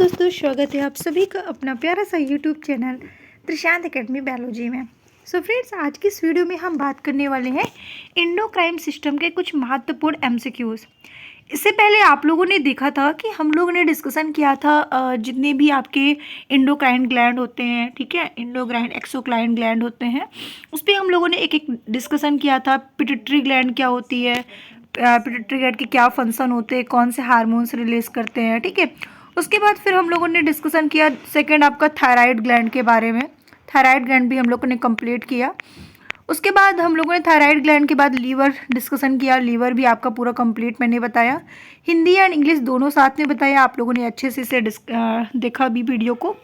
दोस्तों, स्वागत है आप सभी का अपना प्यारा सा YouTube channel Trishant academy biology में। सो फ्रेंड्स, आज की इस वीडियो में हम बात करने वाले हैं एंडोक्राइन सिस्टम के कुछ महत्वपूर्ण एमसीक्यूज़। इससे पहले आप लोगों ने देखा था कि हम लोगों ने डिस्कशन किया था जितने भी आपके एंडोक्राइन ग्लैंड होते हैं, ठीक है, एंडोक्राइन एक्सोक्राइन ग्लैंड होते हैं, उस पर हम लोगों ने एक एक डिस्कशन किया था। पिट्यूटरी ग्लैंड क्या होती है, पिट्यूटरी ग्लैंड के क्या फंक्शन होते हैं, कौन से हार्मोन्स रिलीज करते हैं, ठीक है। उसके बाद फिर हम लोगों ने डिस्कशन किया सेकंड आपका थायराइड ग्लैंड के बारे में। थायराइड ग्लैंड भी हम लोगों ने कंप्लीट किया। उसके बाद हम लोगों ने थायराइड ग्लैंड के बाद लीवर डिस्कशन किया। लीवर भी आपका पूरा कंप्लीट मैंने बताया, हिंदी एंड इंग्लिश दोनों साथ में बताया। आप लोगों ने अच्छे से इसे देखा भी वीडियो को।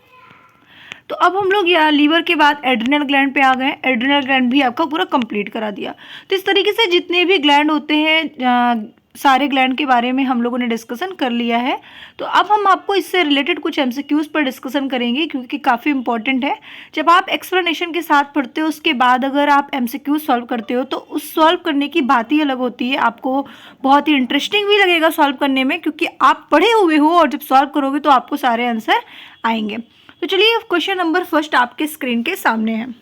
तो अब हम लोग यहाँ लीवर के बाद एड्रिनल ग्लैंड पे आ गए। एड्रिनल ग्लैंड भी आपका पूरा कंप्लीट करा दिया। तो इस तरीके से जितने भी ग्लैंड होते हैं सारे ग्लैंड के बारे में हम लोगों ने डिस्कशन कर लिया है। तो अब हम आपको इससे रिलेटेड कुछ एमसीक्यूज़ पर डिस्कशन करेंगे, क्योंकि काफ़ी इंपॉर्टेंट है। जब आप एक्सप्लेनेशन के साथ पढ़ते हो, उसके बाद अगर आप एमसीक्यूज सॉल्व करते हो तो उस सॉल्व करने की बात ही अलग होती है। आपको बहुत ही इंटरेस्टिंग भी लगेगा सॉल्व करने में, क्योंकि आप पढ़े हुए हो और जब सॉल्व करोगे तो आपको सारे आंसर आएंगे। तो चलिए, क्वेश्चन नंबर फर्स्ट आपके स्क्रीन के सामने है।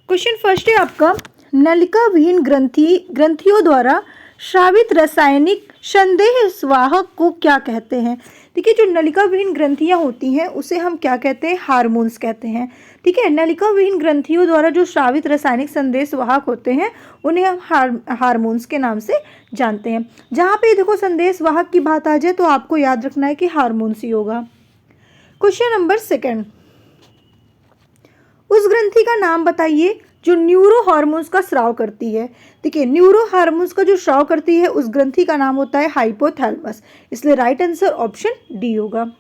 क्वेश्चन फर्स्ट है आपका, नलिका विहीन ग्रंथियों द्वारा स्रावित रासायनिक संदेह स्वाहक को क्या कहते हैं। देखिए, जो नलिका विहीन ग्रंथियां होती हैं उसे हम क्या कहते हैं, हार्मोन्स कहते हैं, ठीक है। नलिका विहीन ग्रंथियों द्वारा जो स्रावित रासायनिक संदेश वाहक होते हैं उन्हें हम हार्मोन्स के नाम से जानते हैं। जहाँ पे देखो संदेश वाहक की बात आ जाए तो आपको याद रखना है कि हार्मोन्स ही होगा। क्वेश्चन नंबर सेकंड, उस ग्रंथि का नाम बताइए जो न्यूरो हार्मोन्स का स्राव करती है। देखिए, न्यूरो हार्मोन्स का जो स्राव करती है उस ग्रंथि का नाम होता है हाइपोथैलेमस, इसलिए राइट आंसर ऑप्शन डी होगा।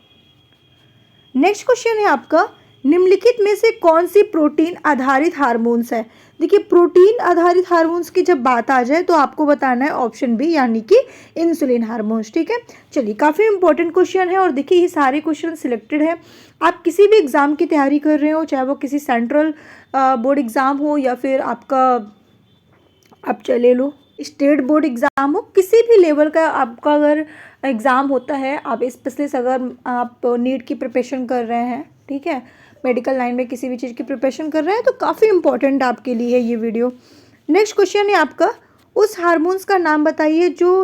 नेक्स्ट क्वेश्चन है आपका, निम्नलिखित में से कौन सी प्रोटीन आधारित हार्मोन्स है। देखिए, प्रोटीन आधारित हार्मोन्स की जब बात आ जाए तो आपको बताना है ऑप्शन बी, यानी कि इंसुलिन हार्मोन्स, ठीक है। चलिए, काफ़ी इंपॉर्टेंट क्वेश्चन है और देखिए ये सारे क्वेश्चन सिलेक्टेड है। आप किसी भी एग्ज़ाम की तैयारी कर रहे हो, चाहे वो किसी सेंट्रल बोर्ड एग्ज़ाम हो या फिर आपका आप चले लो स्टेट बोर्ड एग्ज़ाम हो, किसी भी लेवल का आपका अगर एग्ज़ाम होता है, आप स्पेशलिस्ट अगर आप नीट की प्रिपरेशन कर रहे हैं, ठीक है, मेडिकल लाइन में किसी भी चीज़ की प्रिपरेशन कर रहे हैं, तो काफ़ी इंपॉर्टेंट आपके लिए है ये वीडियो। नेक्स्ट क्वेश्चन है आपका, उस हार्मोन्स का नाम बताइए जो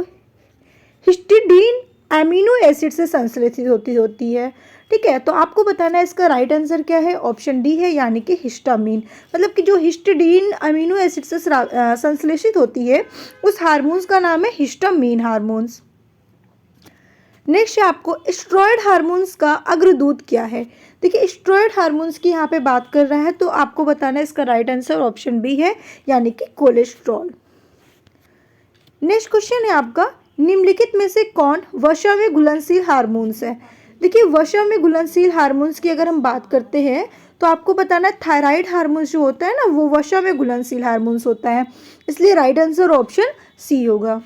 हिस्टिडीन एमिनो एसिड से संश्लेषित होती है, ठीक है। तो आपको बताना है इसका राइट आंसर क्या है, ऑप्शन डी है, यानी कि हिस्टामीन। मतलब कि जो हिस्टिडीन अमीनो एसिड से संश्लेषित होती है उस हार्मोन्स का नाम है हिस्टामीन हार्मोन्स। नेक्स्ट है आपको, स्टेरॉयड हार्मोन्स का अग्रदूत क्या है। देखिए, स्टेरॉयड हार्मोन्स की यहाँ पे बात कर रहा है, तो आपको बताना है इसका राइट आंसर ऑप्शन बी है, यानी कि कोलेस्ट्रॉल। नेक्स्ट क्वेश्चन है आपका, निम्नलिखित में से कौन वसा में घुलनशील हार्मोन्स है। देखिए, वसा में घुलनशील हार्मोन्स की अगर हम बात करते हैं तो आपको बताना है थायराइड हार्मोन्स जो होता है ना, वो वसा में घुलनशील हार्मोन्स होता है, इसलिए राइट आंसर ऑप्शन सी होगा।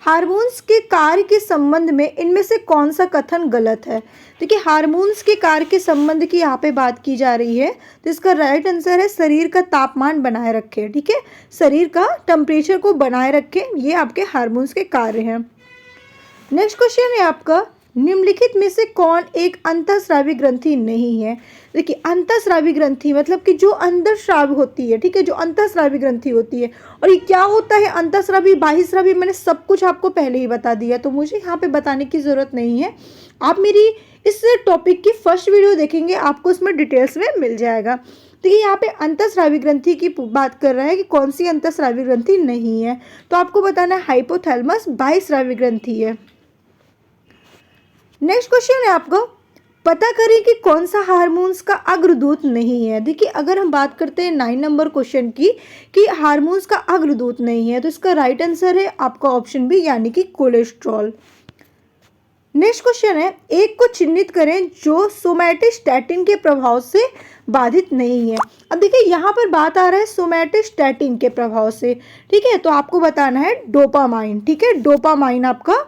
हार्मोन्स के कार्य के संबंध में इनमें से कौन सा कथन गलत है। देखिए, हार्मोन्स के कार्य के संबंध की यहाँ पे बात की जा रही है, तो इसका राइट आंसर है शरीर का तापमान बनाए रखे, ठीक है, शरीर का टेम्परेचर को बनाए रखे, ये आपके हार्मोन्स के कार्य हैं। नेक्स्ट क्वेश्चन है आपका, निम्नलिखित में से कौन एक अंतःस्रावी ग्रंथि नहीं है। देखिए, अंतःस्रावी ग्रंथि मतलब कि जो अंदर स्राव होती है, ठीक है, जो अंतःस्रावी ग्रंथि होती है। और ये क्या होता है, अंतःस्रावी बाह्यस्रावी, मैंने सब कुछ आपको पहले ही बता दिया, तो मुझे यहाँ पे बताने की ज़रूरत नहीं है। आप मेरी इस टॉपिक की फर्स्ट वीडियो देखेंगे, आपको इसमें डिटेल्स में मिल जाएगा। देखिए, यहाँ पे अंतःस्रावी ग्रंथि की बात कर रहा है कि कौन सी अंतःस्रावी ग्रंथि नहीं है, तो आपको बताना है हाइपोथैलेमस बाह्यस्रावी ग्रंथि है। नेक्स्ट क्वेश्चन है आपको, पता करें कि कौन सा हार्मोन्स का अग्रदूत नहीं है। देखिए, अगर हम बात करते हैं 9 नंबर क्वेश्चन की कि हार्मोन्स का अग्रदूत नहीं है, तो इसका राइट आंसर है आपका ऑप्शन बी, यानी कि कोलेस्ट्रॉल। नेक्स्ट क्वेश्चन है, एक को चिन्हित करें जो सोमैटोस्टैटिन के प्रभाव से बाधित नहीं है। अब देखिए, यहाँ पर बात आ रहा है सोमैटोस्टैटिन के प्रभाव से, ठीक है, तो आपको बताना है डोपामाइन, ठीक है, डोपामाइन आपका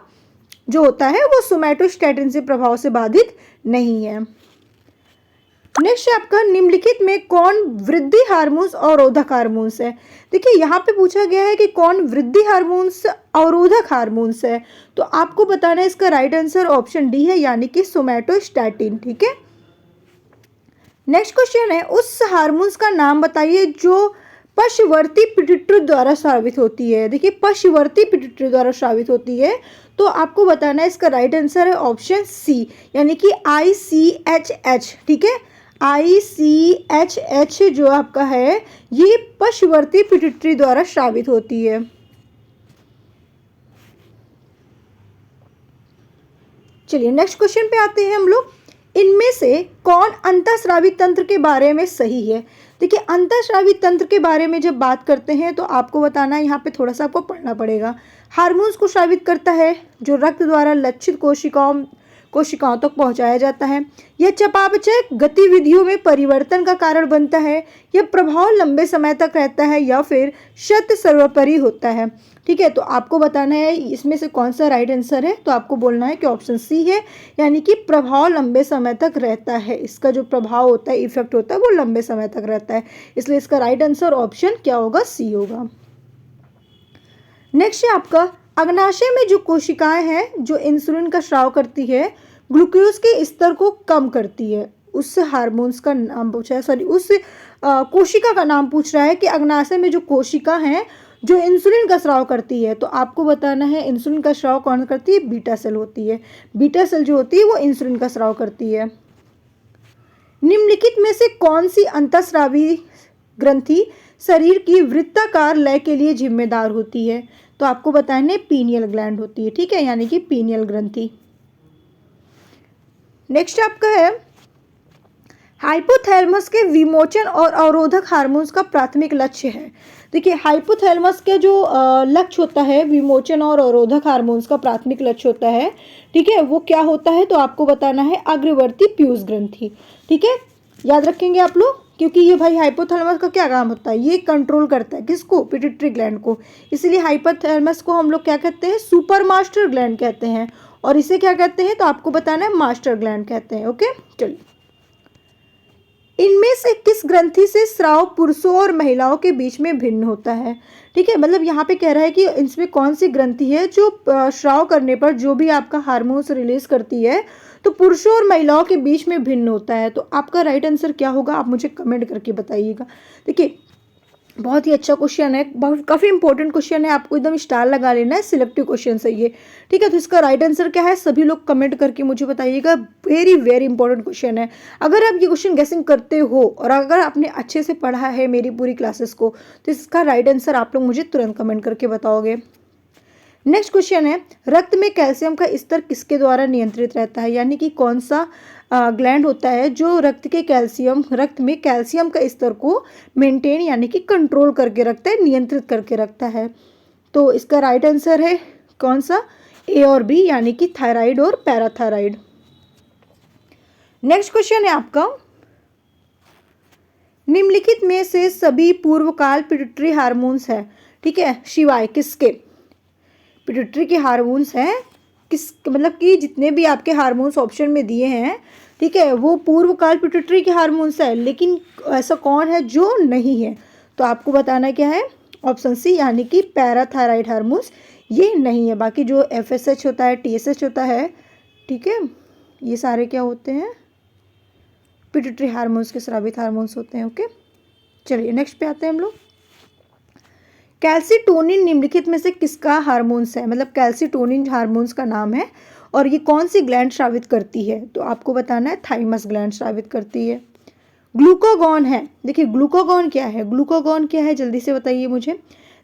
जो होता है वो सोमैटोस्टैटिन से प्रभाव से बाधित नहीं है। नेक्स्ट है आपका निम्नलिखित में कौन वृद्धि हार्मोन्स अवरोधक हार्मोन्स है। देखिए यहाँ पे पूछा गया है कि कौन वृद्धि हार्मोन्स अवरोधक हार्मोन्स है, तो आपको बताना है इसका राइट आंसर ऑप्शन डी है, यानी कि सोमैटोस्टैटिन। ठीक है। नेक्स्ट क्वेश्चन है उस हार्मोन्स का नाम बताइए जो पश्चवर्ती पिट्यूटरी द्वारा स्रावित होती है। देखिए पश्चवर्ती पिट्यूटरी द्वारा स्रावित होती है, तो आपको बताना है इसका राइट आंसर है ऑप्शन सी, यानी कि ICHH। ठीक है, ICHH जो आपका है ये पश्चवर्ती पिट्यूटरी द्वारा स्रावित होती है। चलिए नेक्स्ट क्वेश्चन पे आते हैं हम लोग। इनमें से कौन अंतःस्रावी तंत्र के बारे में सही है। देखिए अंतःस्रावी तंत्र के बारे में जब बात करते हैं तो आपको बताना है, यहाँ पे थोड़ा सा आपको पढ़ना पड़ेगा। हार्मोन्स को स्रावित करता है जो रक्त द्वारा लक्षित कोशिकाओं तक पहुंचाया जाता है। यह चयापचय गतिविधियों में परिवर्तन का कारण बनता है। यह प्रभाव लंबे समय तक रहता है या फिर शत सर्वोपरि होता है। ठीक है, तो आपको बताना है इसमें से कौन सा राइट आंसर है, तो आपको बोलना है कि ऑप्शन सी है, यानी कि प्रभाव लंबे समय तक रहता है। इसका जो प्रभाव होता है, इफेक्ट होता है, वो लंबे समय तक रहता है, इसलिए इसका राइट आंसर ऑप्शन क्या होगा, सी होगा। नेक्स्ट है आपका अग्नाशय में जो कोशिकाएं हैं जो इंसुलिन का स्राव करती है, ग्लूकोज के स्तर को कम करती है, उस हार्मोन्स का नाम पूछा है, सॉरी उस कोशिका का नाम पूछ रहा है कि अग्नाशय में जो कोशिका हैं जो इंसुलिन का स्राव करती है, तो आपको बताना है इंसुलिन का स्राव कौन करती है, बीटा सेल होती है। बीटा सेल जो होती है वो इंसुलिन का स्राव करती है। निम्नलिखित में से कौन सी अंतःस्रावी ग्रंथि शरीर की वृत्ताकार लय के लिए जिम्मेदार होती है, तो आपको बताना है पीनियल ग्लैंड होती है। ठीक है, यानी कि पीनियल ग्रंथि। नेक्स्ट आपका है हाइपोथैलेमस के विमोचन और अवरोधक हार्मोन्स का प्राथमिक लक्ष्य है। देखिए हाइपोथैलेमस के जो लक्ष्य होता है विमोचन और अवरोधक हार्मोन्स का प्राथमिक लक्ष्य होता है, ठीक है, वो क्या होता है, तो आपको बताना है अग्रवर्ती पीयूष ग्रंथि। ठीक है, याद रखेंगे आप लोग, क्योंकि ये भाई हाइपोथैलेमस का क्या काम होता है, ये कंट्रोल करता है किसको, पिट्यूटरी ग्लैंड को, इसलिए हाइपोथैलेमस को हम लोग क्या कहते हैं, सुपर मास्टर ग्लैंड कहते हैं, और इसे क्या कहते हैं, तो आपको बताना है मास्टर ग्लैंड कहते हैं। ओके, चलिए इनमें से किस ग्रंथि से स्राव पुरुषों और महिलाओं के बीच में भिन्न होता है। ठीक है, मतलब यहाँ पे कह रहा है कि इसमें कौन सी ग्रंथि है जो स्राव करने पर जो भी आपका हार्मोन्स रिलीज करती है तो पुरुषों और महिलाओं के बीच में भिन्न होता है, तो आपका राइट आंसर क्या होगा, आप मुझे कमेंट करके बताइएगा। देखिए बहुत ही अच्छा क्वेश्चन है, बहुत काफ़ी इंपॉर्टेंट क्वेश्चन है, आपको एकदम स्टार लगा लेना है, सिलेक्टिव क्वेश्चन है ये। ठीक है, तो इसका राइट आंसर क्या है, सभी लोग कमेंट करके मुझे बताइएगा, वेरी वेरी इंपॉर्टेंट क्वेश्चन है। अगर आप ये क्वेश्चन गेसिंग करते हो और अगर आपने अच्छे से पढ़ा है मेरी पूरी क्लासेस को, तो इसका राइट आंसर आप लोग मुझे तुरंत कमेंट करके बताओगे। नेक्स्ट क्वेश्चन है रक्त में कैल्शियम का स्तर किसके द्वारा नियंत्रित रहता है, यानी कि कौन सा ग्लैंड होता है जो रक्त में कैल्शियम का स्तर को मेंटेन यानी कि कंट्रोल करके रखता है, नियंत्रित करके रखता है। तो इसका राइट आंसर है कौन सा, ए और बी, यानी कि थायराइड और पैराथायराइड। नेक्स्ट क्वेश्चन है आपका निम्नलिखित में से सभी पूर्वकाल पिट्यूटरी हार्मोन्स है, ठीक है, शिवाय किसके, पिट्यूटरी के हार्मोन्स हैं किस, मतलब कि जितने भी आपके हार्मोन्स ऑप्शन में दिए हैं, ठीक है, वो पूर्वकाल पिट्यूटरी के हार्मोन्स है, लेकिन ऐसा कौन है जो नहीं है, तो आपको बताना क्या है, ऑप्शन सी, यानी कि पैराथायराइड हार्मोन्स ये नहीं है। बाकी जो FSH होता है, TSH होता है, ठीक है, ये सारे क्या होते हैं, पिट्यूटरी हार्मोन्स के स्रावित हार्मोन्स होते हैं। ओके, चलिए नेक्स्ट पे आते हैं हम लोग। कैल्सीटोनिन निम्नलिखित में से किसका हार्मोन्स है, मतलब कैल्सीटोनिन हार्मोन्स का नाम है और ये कौन सी ग्लैंड स्रावित करती है, तो आपको बताना है थाइमस ग्लैंड स्रावित करती है। ग्लूकागॉन है, देखिए ग्लूकागॉन क्या है, ग्लूकागॉन क्या है जल्दी से बताइए मुझे।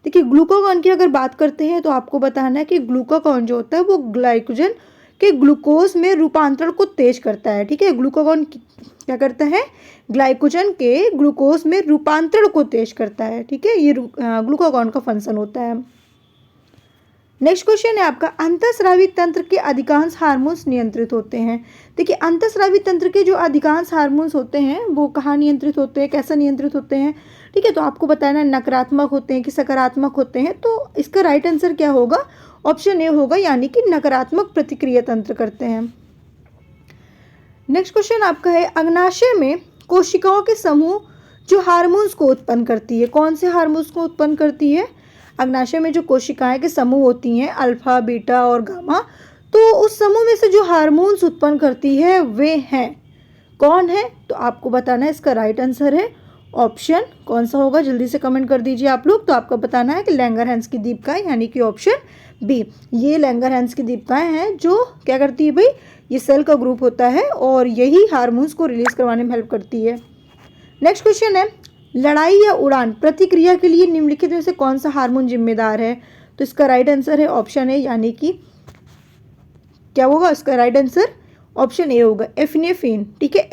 देखिए ग्लूकागॉन की अगर बात करते हैं तो आपको बताना है कि ग्लूकागॉन जो होता है वो ग्लाइकोजन के ग्लूकोज में रूपांतरण को तेज करता है। ठीक है, ग्लूकागॉन क्या करता है, ग्लाइकोजन के ग्लूकोज में रूपांतरण को तेज करता है। ठीक है, ये ग्लूकागॉन का फंक्शन होता है। नेक्स्ट क्वेश्चन है आपका अंतःस्रावी तंत्र के अधिकांश हार्मोन्स नियंत्रित होते हैं। देखिए अंतःस्रावी तंत्र के जो अधिकांश हार्मोन्स होते हैं वो कहाँ नियंत्रित होते हैं, कैसे नियंत्रित होते हैं, ठीक है, तो आपको बताना है नकारात्मक होते हैं कि सकारात्मक होते हैं, तो इसका राइट आंसर क्या होगा, ऑप्शन ए होगा, यानी कि नकारात्मक प्रतिक्रिया तंत्र करते हैं। नेक्स्ट क्वेश्चन आपका है अग्नाशय में कोशिकाओं के समूह जो हार्मोन्स को उत्पन्न करती है। कौन से हार्मोन्स को उत्पन्न करती है? अग्नाशय में जो कोशिकाएं के समूह होती हैं अल्फा, बीटा और गामा, तो उस समूह में से जो हार्मोन्स उत्पन्न करती है वे हैं, कौन है? तो आपको बताना है। इसका राइट आंसर है ऑप्शन, कौन सा होगा जल्दी से कमेंट कर दीजिए आप लोग। तो आपको बताना है कि लैंगरहैंस की दीपिकाएं, यानी कि ऑप्शन बी। ये लैंगरहैंस की दीपिकाएं हैं जो क्या करती है भाई, ये सेल का ग्रुप होता है और यही हार्मोन्स को रिलीज करवाने में हेल्प करती है। नेक्स्ट क्वेश्चन है, लड़ाई या उड़ान प्रतिक्रिया के लिए निम्नलिखित में से कौन सा हार्मोन जिम्मेदार है? तो इसका राइट आंसर है ऑप्शन ए, यानी कि क्या होगा इसका राइट आंसर? ऑप्शन ए होगा एपिनेफ्रिन। ठीक है,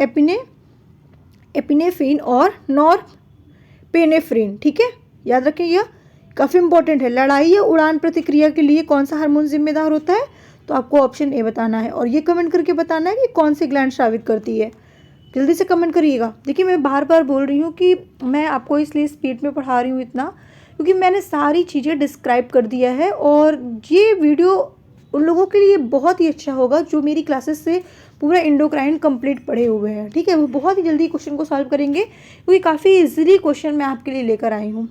एपिनेफ्रिन और नॉरपेनेफ्रिन। ठीक है, याद रखें, यह काफ़ी इंपॉर्टेंट है। लड़ाई या उड़ान प्रतिक्रिया के लिए कौन सा हार्मोन जिम्मेदार होता है? तो आपको ऑप्शन ए बताना है और ये कमेंट करके बताना है कि कौन सी ग्लैंड स्रावित करती है। जल्दी से कमेंट करिएगा। देखिए, मैं बार बार बोल रही हूँ कि मैं आपको इसलिए स्पीड में पढ़ा रही हूँ इतना, क्योंकि मैंने सारी चीज़ें डिस्क्राइब कर दिया है और ये वीडियो उन लोगों के लिए बहुत ही अच्छा होगा जो मेरी क्लासेस से पूरा एंडोक्राइन कंप्लीट पढ़े हुए हैं। ठीक है, वो बहुत ही जल्दी क्वेश्चन को सॉल्व करेंगे क्योंकि काफ़ी इजीली क्वेश्चन मैं आपके लिए लेकर आई हूँ।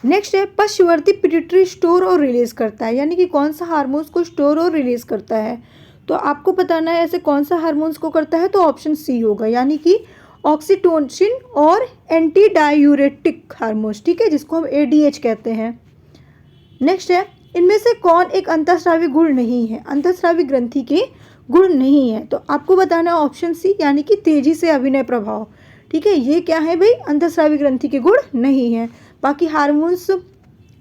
नेक्स्ट है, पश्चवर्ती पिट्यूटरी स्टोर और रिलीज करता है, यानी कि कौन सा हार्मोन्स को स्टोर और रिलीज करता है? तो आपको बताना है ऐसे कौन सा हार्मोन्स को करता है। तो ऑप्शन सी होगा, यानी कि ऑक्सीटोसिन और एंटी डायूरेटिक हार्मोन्स। ठीक है, जिसको हम ADH कहते हैं। नेक्स्ट है, इनमें से कौन एक अंतःस्रावी गुण नहीं है? अंतःस्रावी ग्रंथि के गुण नहीं है। तो आपको बताना है ऑप्शन सी, यानी कि तेजी से अभिनय प्रभाव। ठीक है, ये क्या है भाई? अंतःस्रावी ग्रंथि के गुण नहीं है। बाकी हार्मोन्स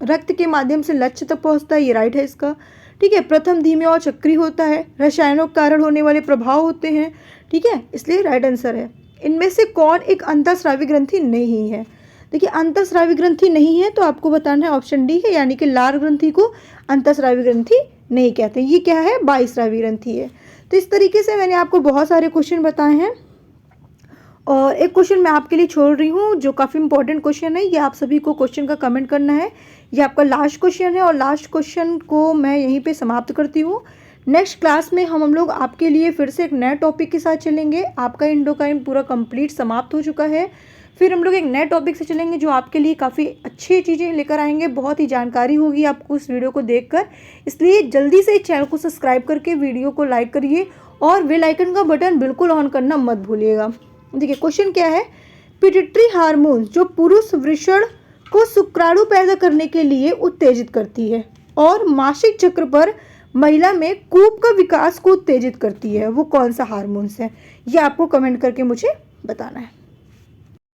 रक्त के माध्यम से लक्ष्य तक पहुंचता है, ये राइट है इसका। ठीक है, प्रथम धीमे और चक्री होता है, रसायनों के कारण होने वाले प्रभाव होते हैं। ठीक है, इसलिए राइट आंसर है। इनमें से कौन एक अंतःस्रावी ग्रंथि नहीं है? देखिए, अंतःस्रावी ग्रंथि नहीं है तो आपको बताना है ऑप्शन डी है, यानी कि लार ग्रंथि को अंतःस्रावी ग्रंथि नहीं कहते। ये क्या है? बाह्यस्रावी ग्रंथि है। तो इस तरीके से मैंने आपको बहुत सारे क्वेश्चन बताए हैं और एक क्वेश्चन मैं आपके लिए छोड़ रही हूँ जो काफ़ी इंपॉर्टेंट क्वेश्चन है। ये आप सभी को क्वेश्चन का कमेंट करना है। ये आपका लास्ट क्वेश्चन है और लास्ट क्वेश्चन को मैं यहीं पे समाप्त करती हूँ। नेक्स्ट क्लास में हम लोग आपके लिए फिर से एक नए टॉपिक के साथ चलेंगे। आपका एंडोक्राइन पूरा कंप्लीट समाप्त हो चुका है। फिर हम लोग एक नए टॉपिक से चलेंगे जो आपके लिए काफ़ी अच्छी चीज़ें लेकर आएंगे। बहुत ही जानकारी होगी आपको इस वीडियो को देखकर, इसलिए जल्दी से चैनल को सब्सक्राइब करके वीडियो को लाइक करिए और बेल आइकन का बटन बिल्कुल ऑन करना मत भूलिएगा। देखिए, क्वेश्चन क्या है, पिट्यूटरी हार्मोन जो पुरुष वृषण को शुक्राणु पैदा करने के लिए उत्तेजित करती है और मासिक चक्र पर महिला में कूप का विकास को उत्तेजित करती है, वो कौन सा हार्मोन्स है? ये आपको कमेंट करके मुझे बताना है।